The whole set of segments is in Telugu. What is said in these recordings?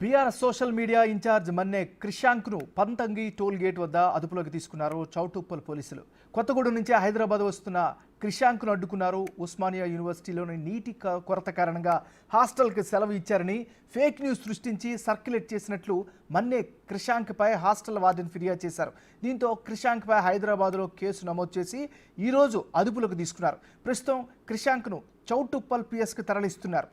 బీఆర్ఎస్ సోషల్ మీడియా ఇన్ఛార్జ్ మన్నే క్రిషాంక్ను పంతంగి టోల్ గేట్ వద్ద అదుపులోకి తీసుకున్నారు చౌటుప్పల్ పోలీసులు. కొత్తగూడెం నుంచి హైదరాబాద్ వస్తున్న క్రిషాంక్ను అడ్డుకున్నారు. ఉస్మానియా యూనివర్సిటీలోని నీటి కొరత కారణంగా హాస్టల్కి సెలవు ఇచ్చారని ఫేక్ న్యూస్ సృష్టించి సర్క్యులేట్ చేసినట్లు మన్నే క్రిషాంక్పై హాస్టల్ వార్డెన్ ఫిర్యాదు చేశారు. దీంతో క్రిషాంక్పై హైదరాబాద్లో కేసు నమోదు చేసి ఈరోజు అదుపులోకి తీసుకున్నారు. ప్రస్తుతం క్రిషాంక్ను చౌటుప్పల్ పిఎస్కి తరలిస్తున్నారు.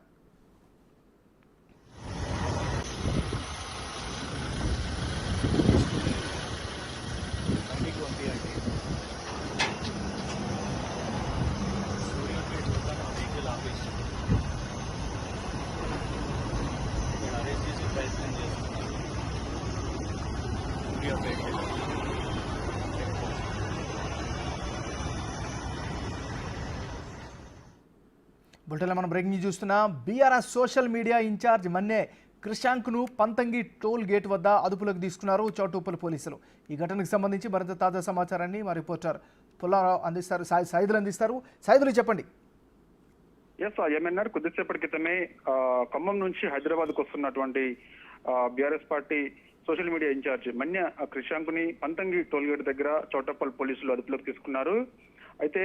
బులెటిన్లో మనం బ్రేకింగ్ న్యూస్ చూస్తున్నాం. బీఆర్ఎస్ సోషల్ మీడియా ఇన్ఛార్జ్ మన్నే క్రిషాంక్ను పంతంగి టోల్ గేట్ వద్ద అదుపులోకి తీసుకున్నారు చౌటుప్పల్ పోలీసులు. ఈ ఘటనకు సంబంధించి మరింత తాజా సమాచారాన్ని మా రిపోర్టర్ పుల్లారావు అందిస్తారు. సైదులు అందిస్తారు. సైదులు చెప్పండి. ఏమన్నారు కొద్దిసేపటి క్రితమే ఖమ్మం నుంచి హైదరాబాద్కు వస్తున్నటువంటి BRS party social media incharge Manne క్రిషాంక్ని పంతంగి టోల్ గేట్ దగ్గర చౌటుప్పల్ పోలీసులు అదుపులోకి తీసుకున్నారు. అయితే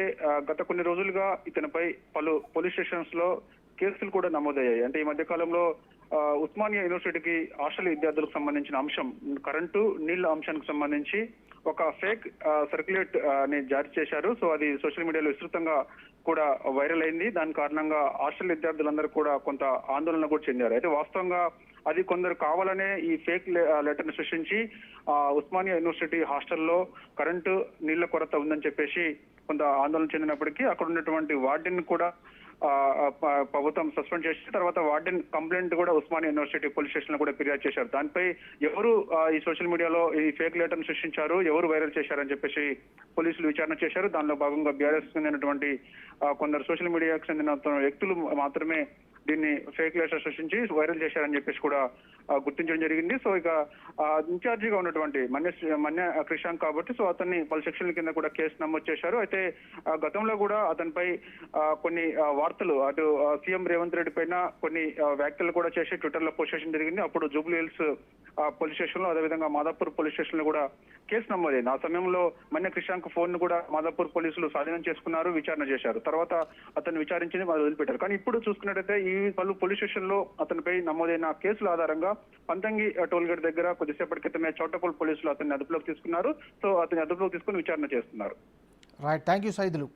గత కొన్ని రోజులుగా ఇతనిపై పలు పోలీస్ స్టేషన్స్ లో కేసులు కూడా నమోదయ్యాయి. అంటే ఈ మధ్య కాలంలో ఉస్మానియా యూనివర్సిటీకి హాస్టల్ విద్యార్థులకు సంబంధించిన అంశం కరెంటు నీళ్ల అంశానికి సంబంధించి ఒక ఫేక్ సర్క్యులేట్ ని జారీ చేశారు. సో అది సోషల్ మీడియాలో విస్తృతంగా కూడా వైరల్ అయింది. దాని కారణంగా హాస్టల్ విద్యార్థులందరూ కూడా కొంత ఆందోళన కూడా చెందారు. అయితే వాస్తవంగా అది కొందరు కావాలనే ఈ ఫేక్ లెటర్ ని సృష్టించి ఉస్మానియా యూనివర్సిటీ హాస్టల్లో కరెంటు నీళ్ల కొరత ఉందని చెప్పేసి కొంత ఆందోళన చెందినప్పటికీ అక్కడ ఉన్నటువంటి వార్డెన్ కూడా ప్రభుత్వం సస్పెండ్ చేసి తర్వాత వార్డెన్ కంప్లైంట్ కూడా ఉస్మానియా యూనివర్సిటీ పోలీస్ స్టేషన్ లో కూడా ఫిర్యాదు చేశారు. దానిపై ఎవరు ఈ సోషల్ మీడియాలో ఈ ఫేక్ లెటర్ ను సృష్టించారు, ఎవరు వైరల్ చేశారని చెప్పేసి పోలీసులు విచారణ చేశారు. దానిలో భాగంగా బీఆర్ఎస్ చెందినటువంటి కొందరు సోషల్ మీడియాకు చెందిన వ్యక్తులు మాత్రమే దీన్ని ఫేక్ లెటర్ సృష్టించి వైరల్ చేశారని చెప్పేసి కూడా గుర్తించడం జరిగింది. సో ఇక ఇన్ఛార్జిగా ఉన్నటువంటి మన్య క్రిషాంక్ కాబట్టి సో అతన్ని పలు సెక్షన్ల కింద కూడా కేసు నమోదు చేశారు. అయితే గతంలో కూడా అతనిపై కొన్ని వార్తలు అటు సీఎం రేవంత్ రెడ్డి పైన కొన్ని వ్యాఖ్యలు కూడా చేసి ట్విట్టర్ లో పోస్ట్ చేయడం జరిగింది. అప్పుడు జూబ్లీ హిల్స్ పోలీస్ స్టేషన్ లో అదేవిధంగా మాదాపూర్ పోలీస్ స్టేషన్ లో కూడా కేసు నమోదైంది. ఆ సమయంలో మన్య క్రిషాంక్ ఫోన్ ను కూడా మాదాపూర్ పోలీసులు స్వాధీనం చేసుకున్నారు, విచారణ చేశారు. తర్వాత అతన్ని విచారించింది వాళ్ళు వదిలిపెట్టారు. కానీ ఇప్పుడు చూసుకున్నట్టయితే ఈ పలు పోలీస్ స్టేషన్ లో అతనిపై నమోదైన కేసుల ఆధారంగా పంతంగి టోల్ గేట్ దగ్గర కొద్దిసేపటి క్రితమే చౌటుప్పల్ పోలీసులు అతన్ని అదుపులోకి తీసుకున్నారు. సో అతన్ని అదుపులోకి తీసుకుని విచారణ చేస్తున్నారు. Right, thank you Saidulu.